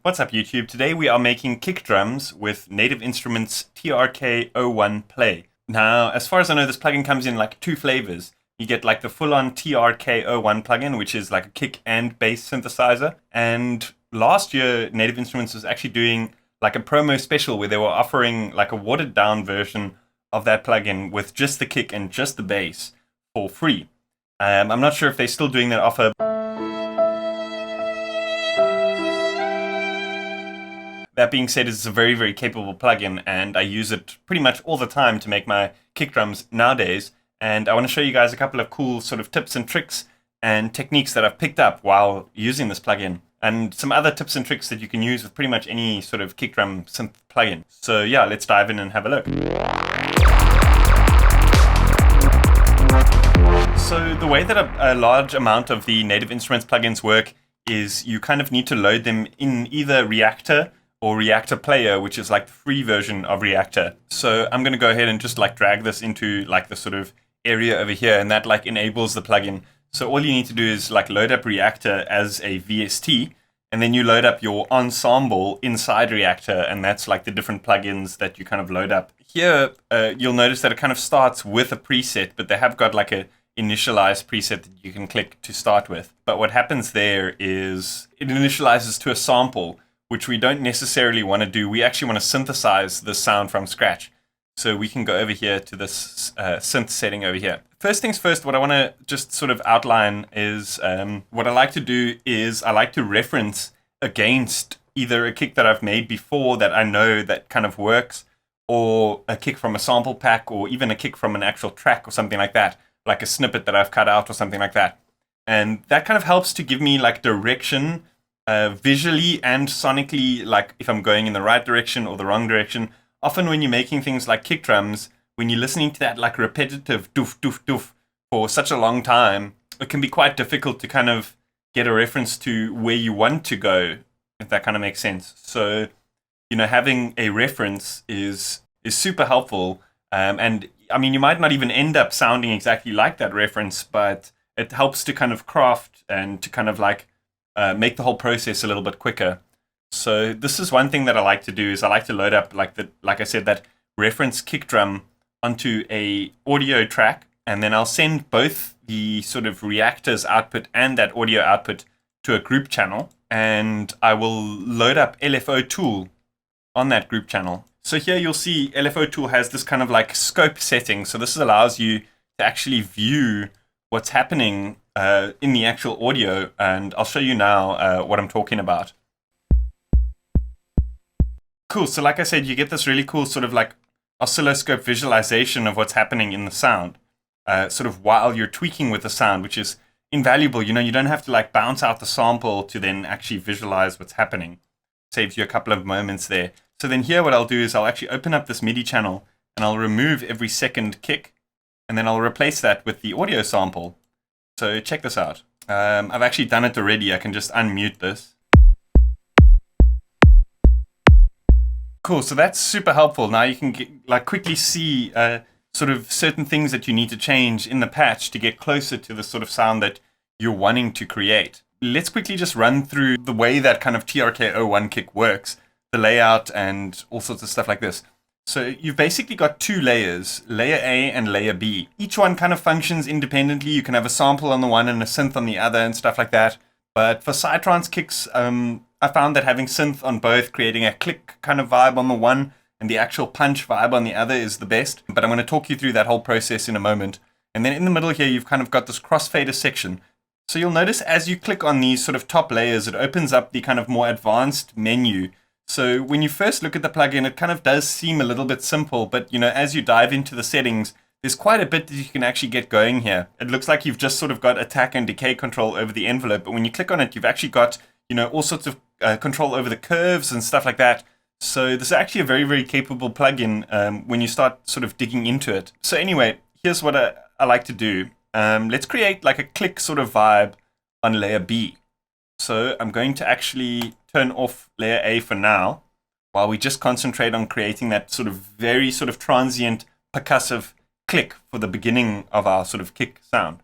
What's up YouTube? Today we are making kick drums with Native Instruments TRK-01 Play. Now, as far as I know, this plugin comes in like two flavors. You get like the full-on TRK-01 plugin, which is like a kick and bass synthesizer. And last year, Native Instruments was actually doing like a promo special where they were offering like a watered-down version of that plugin with just the kick and just the bass for free. I'm not sure if they're still doing that offer. That being said, it's a very, very capable plugin, and I use it pretty much all the time to make my kick drums nowadays. And I want to show you guys a couple of cool sort of tips and tricks and techniques that I've picked up while using this plugin, and some other tips and tricks that you can use with pretty much any sort of kick drum synth plugin. So yeah, let's dive in and have a look. So the way that a large amount of the Native Instruments plugins work is you kind of need to load them in either Reactor or Reactor Player, which is like the free version of Reactor. So I'm going to go ahead and just like drag this into like the sort of area over here, and that like enables the plugin. So all you need to do is like load up Reactor as a VST, and then you load up your ensemble inside Reactor, and that's like the different plugins that you kind of load up. Here, you'll notice that it kind of starts with a preset, but they have got like a initialize preset that you can click to start with. But what happens there is it initializes to a sample, which we don't necessarily want to do. We actually want to synthesize the sound from scratch. So we can go over here to this synth setting over here. First things first, what I want to just sort of outline is what I like to do is I like to reference against either a kick that I've made before that I know that kind of works, or a kick from a sample pack, or even a kick from an actual track or something like that, like a snippet that I've cut out or something like that. And that kind of helps to give me like direction visually and sonically, like if I'm going in the right direction or the wrong direction. Often when you're making things like kick drums, when you're listening to that like repetitive doof, doof, doof for such a long time, it can be quite difficult to kind of get a reference to where you want to go, if that kind of makes sense. So, you know, having a reference is super helpful. And I mean, you might not even end up sounding exactly like that reference, but it helps to kind of craft and to kind of like make the whole process a little bit quicker. So this is one thing that I like to do, is I like to load up like I said, that reference kick drum onto a audio track, and then I'll send both the sort of reactors output and that audio output to a group channel, and I will load up LFO tool on that group channel. So here you'll see LFO tool has this kind of like scope setting. So this allows you to actually view what's happening in the actual audio, and I'll show you now what I'm talking about. Cool, so like I said, you get this really cool sort of like oscilloscope visualization of what's happening in the sound, sort of while you're tweaking with the sound, which is invaluable. You know, you don't have to like bounce out the sample to then actually visualize what's happening. Saves you a couple of moments there. So then here what I'll do is I'll actually open up this MIDI channel, and I'll remove every second kick, and then I'll replace that with the audio sample. So check this out. I've actually done it already. I can just unmute this. Cool, so that's super helpful. Now you can like quickly see sort of certain things that you need to change in the patch to get closer to the sort of sound that you're wanting to create. Let's quickly just run through the way that kind of TRK-01 kick works, the layout and all sorts of stuff like this. So you've basically got two layers, layer A and layer B. Each one kind of functions independently. You can have a sample on the one and a synth on the other and stuff like that. But for Psy-Trance kicks, I found that having synth on both, creating a click kind of vibe on the one and the actual punch vibe on the other is the best. But I'm going to talk you through that whole process in a moment. And then in the middle here, you've kind of got this crossfader section. So you'll notice as you click on these sort of top layers, it opens up the kind of more advanced menu. So when you first look at the plugin, it kind of does seem a little bit simple, but you know, as you dive into the settings, there's quite a bit that you can actually get going here. It looks like you've just sort of got attack and decay control over the envelope, but when you click on it, you've actually got, you know, all sorts of control over the curves and stuff like that. So this is actually a very, very capable plugin when you start sort of digging into it. So anyway, here's what I like to do. Let's create like a click sort of vibe on layer B. So I'm going to actually turn off layer A for now, while we just concentrate on creating that sort of very sort of transient percussive click for the beginning of our sort of kick sound.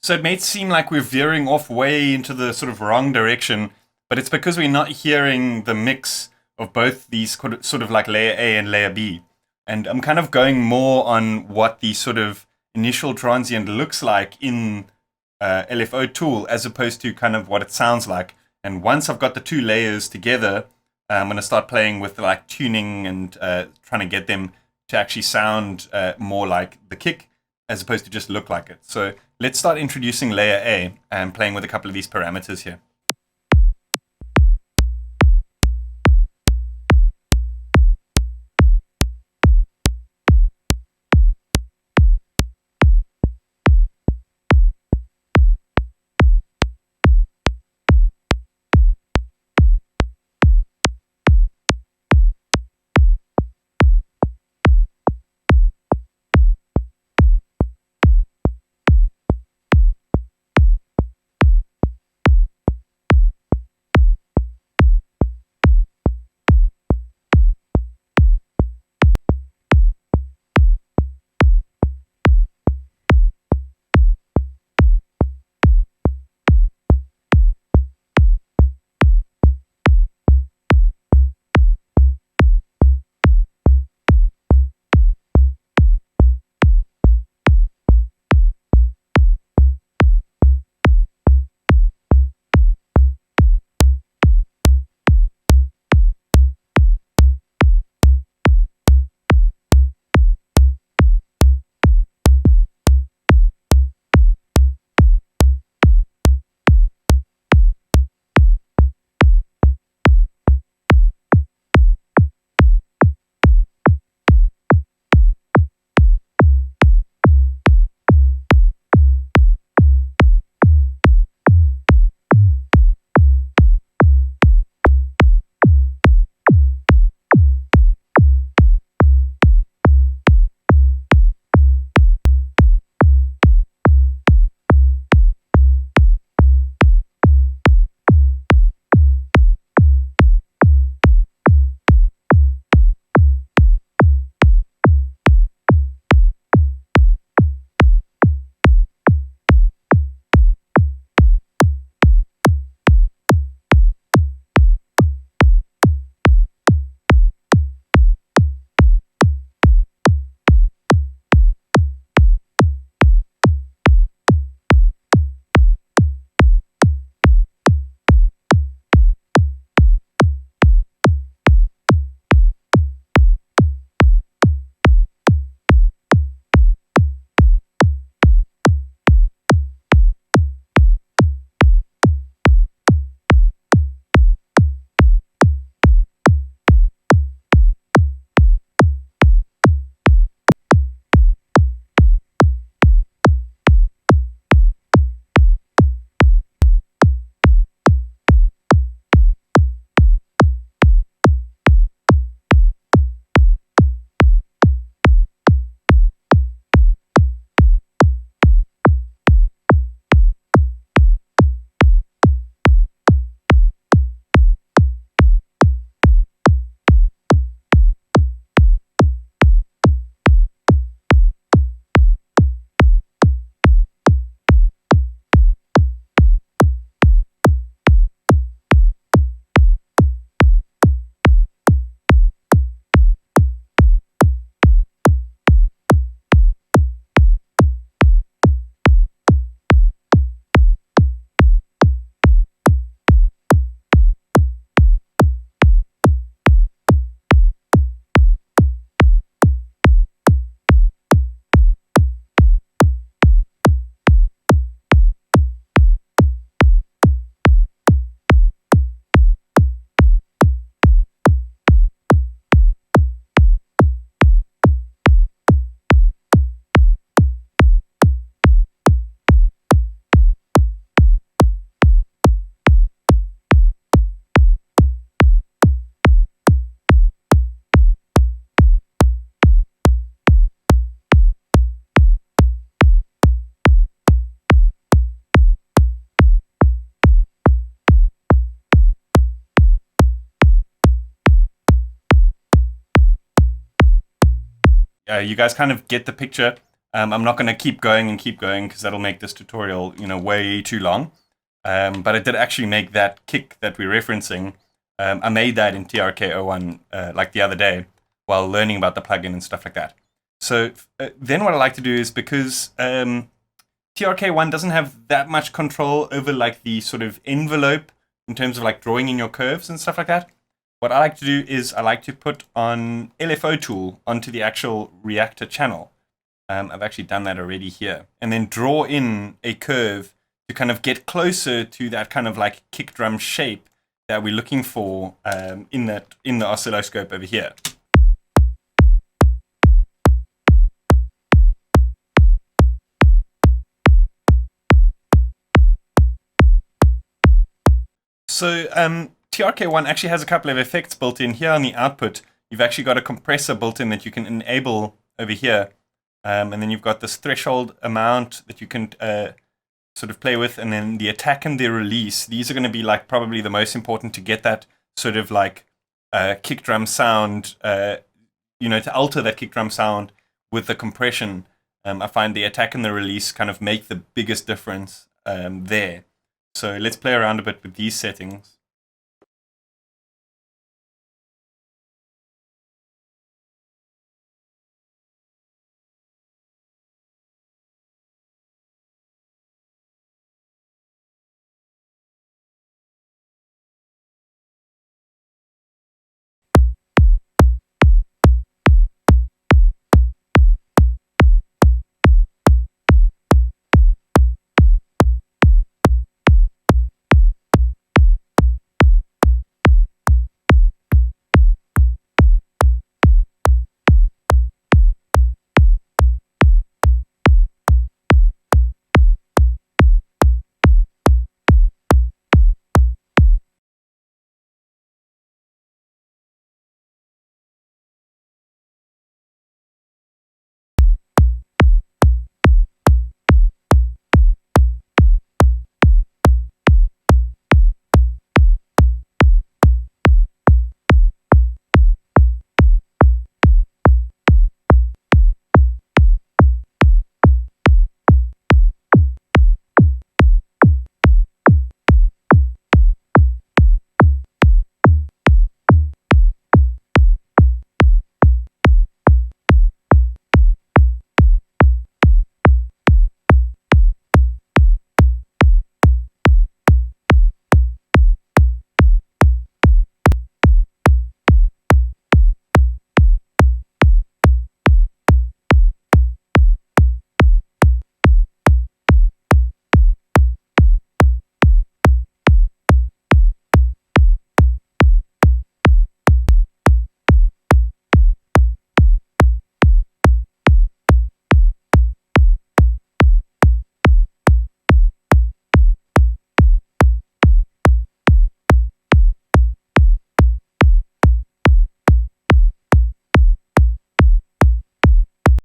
So it may seem like we're veering off way into the sort of wrong direction, but it's because we're not hearing the mix of both these sort of like layer A and layer B. And I'm kind of going more on what the sort of initial transient looks like in LFO tool as opposed to kind of what it sounds like. And once I've got the two layers together, I'm going to start playing with like tuning and trying to get them to actually sound more like the kick as opposed to just look like it. So let's start introducing layer A and playing with a couple of these parameters here. You guys kind of get the picture. I'm not going to keep going because that'll make this tutorial, way too long. But I did actually make that kick that we're referencing. I made that in TRK-01 like the other day while learning about the plugin and stuff like that. So then what I like to do is, because TRK-01 doesn't have that much control over like the sort of envelope in terms of like drawing in your curves and stuff like that. What I like to do is I like to put on LFO tool onto the actual reactor channel. I've actually done that already here. And then draw in a curve to kind of get closer to that kind of like kick drum shape that we're looking for in the oscilloscope over here. So TRK-01 actually has a couple of effects built in here on the output. You've actually got a compressor built in that you can enable over here. And then you've got this threshold amount that you can sort of play with, and then the attack and the release. These are going to be like probably the most important to get that sort of like kick drum sound, to alter that kick drum sound with the compression. I find the attack and the release kind of make the biggest difference there. So let's play around a bit with these settings.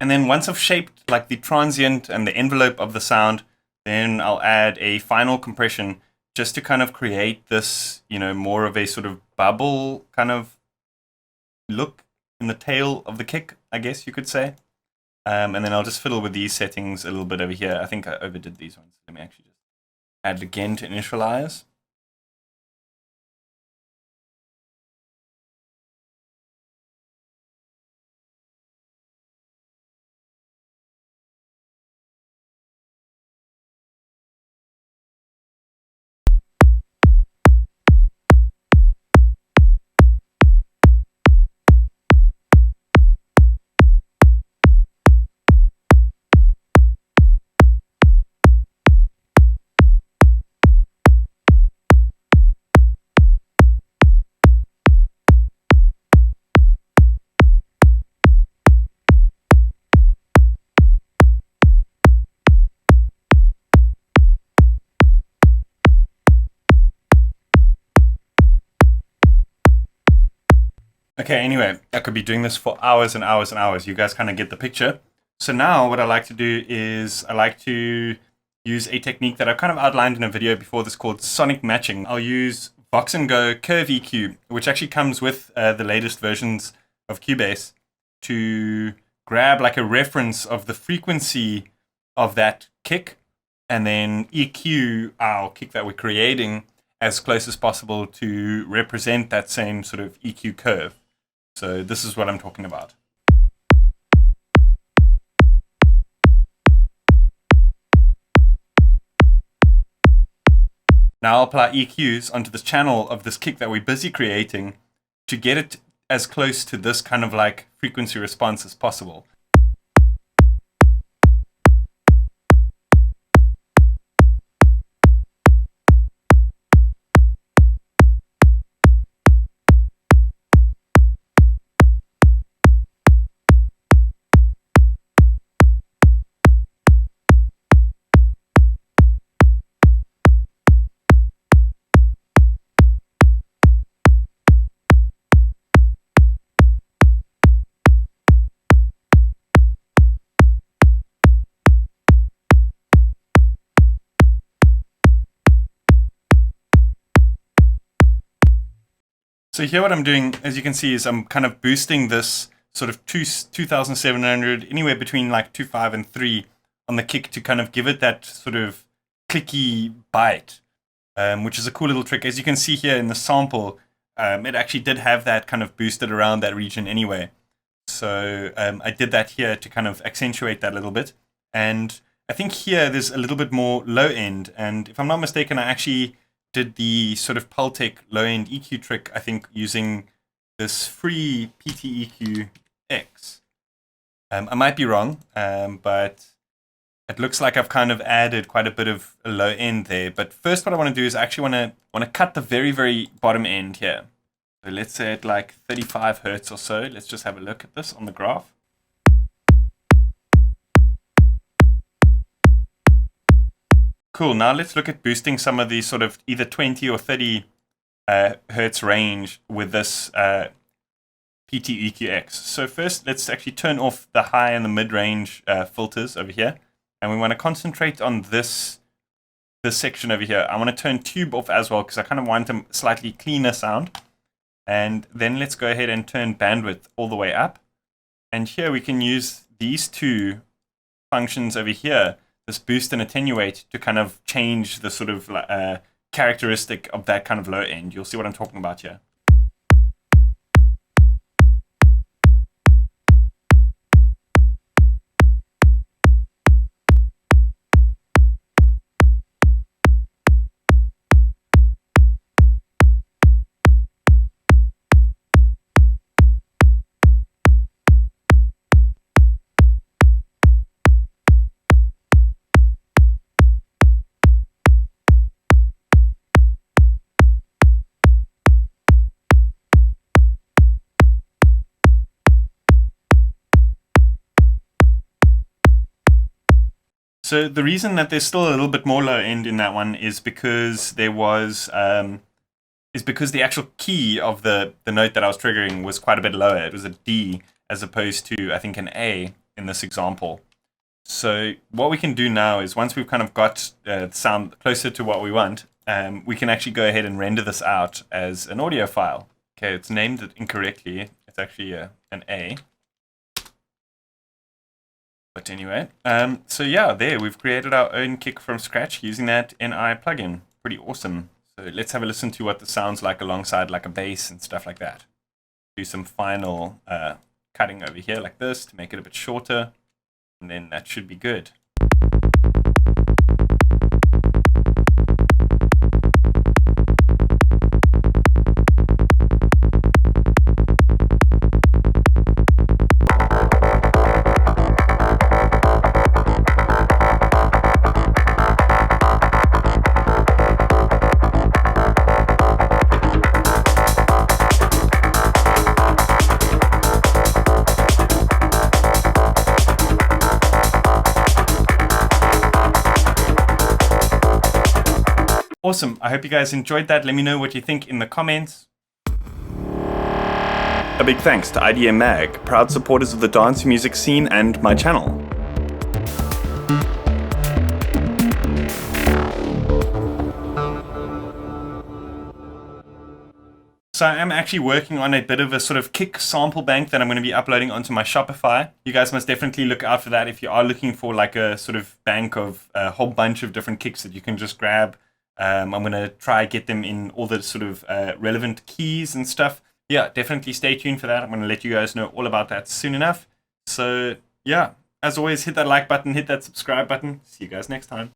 And then once I've shaped like the transient and the envelope of the sound, then I'll add a final compression just to kind of create this, more of a sort of bubble kind of look in the tail of the kick, I guess you could say. And then I'll just fiddle with these settings a little bit over here. I think I overdid these ones. Let me actually just add it again to initialize. Okay, anyway, I could be doing this for hours and hours and hours. You guys kind of get the picture. So now what I like to do is I like to use a technique that I've kind of outlined in a video before this called sonic matching. I'll use Vox & Go Curve EQ, which actually comes with the latest versions of Cubase, to grab like a reference of the frequency of that kick, and then EQ our kick that we're creating as close as possible to represent that same sort of EQ curve. So this is what I'm talking about. Now I'll apply EQs onto this channel of this kick that we're busy creating to get it as close to this kind of like frequency response as possible. So here what I'm doing, as you can see, is I'm kind of boosting this sort of 2,700, anywhere between like 2.5 and 3 on the kick to kind of give it that sort of clicky bite, which is a cool little trick. As you can see here in the sample, it actually did have that kind of boosted around that region anyway. So I did that here to kind of accentuate that a little bit. And I think here there's a little bit more low end. And if I'm not mistaken, I actually did the sort of PTEq low end EQ trick, I think, using this free PTEq-X. I might be wrong, but it looks like I've kind of added quite a bit of a low end there. But first what I want to do is actually want to cut the very, very bottom end here. So let's say at like 35 hertz or so. Let's just have a look at this on the graph. Cool, now let's look at boosting some of the sort of either 20 or 30 hertz range with this PTEq-X. So first, let's actually turn off the high and the mid-range filters over here. And we want to concentrate on this section over here. I want to turn tube off as well because I kind of want a slightly cleaner sound. And then let's go ahead and turn bandwidth all the way up. And here we can use these two functions over here, this boost and attenuate, to kind of change the sort of characteristic of that kind of low end. You'll see what I'm talking about here. So the reason that there's still a little bit more low end in that one is because there was because the actual key of the note that I was triggering was quite a bit lower. It was a D as opposed to, I think, an A in this example. So what we can do now is, once we've kind of got the sound closer to what we want, we can actually go ahead and render this out as an audio file. Okay, it's named it incorrectly. It's actually an A. But anyway, so yeah, there, we've created our own kick from scratch using that NI plugin. Pretty awesome. So let's have a listen to what this sounds like alongside like a bass and stuff like that. Do some final cutting over here like this to make it a bit shorter, and then that should be good. Awesome. I hope you guys enjoyed that. Let me know what you think in the comments. A big thanks to IDM Mag, proud supporters of the dance music scene and my channel. So I am actually working on a bit of a sort of kick sample bank that I'm going to be uploading onto my Shopify. You guys must definitely look out for that if you are looking for like a sort of bank of a whole bunch of different kicks that you can just grab. I'm going to try get them in all the sort of relevant keys and stuff. Yeah, definitely stay tuned for that. I'm going to let you guys know all about that soon enough. So yeah, as always, hit that like button, hit that subscribe button. See you guys next time.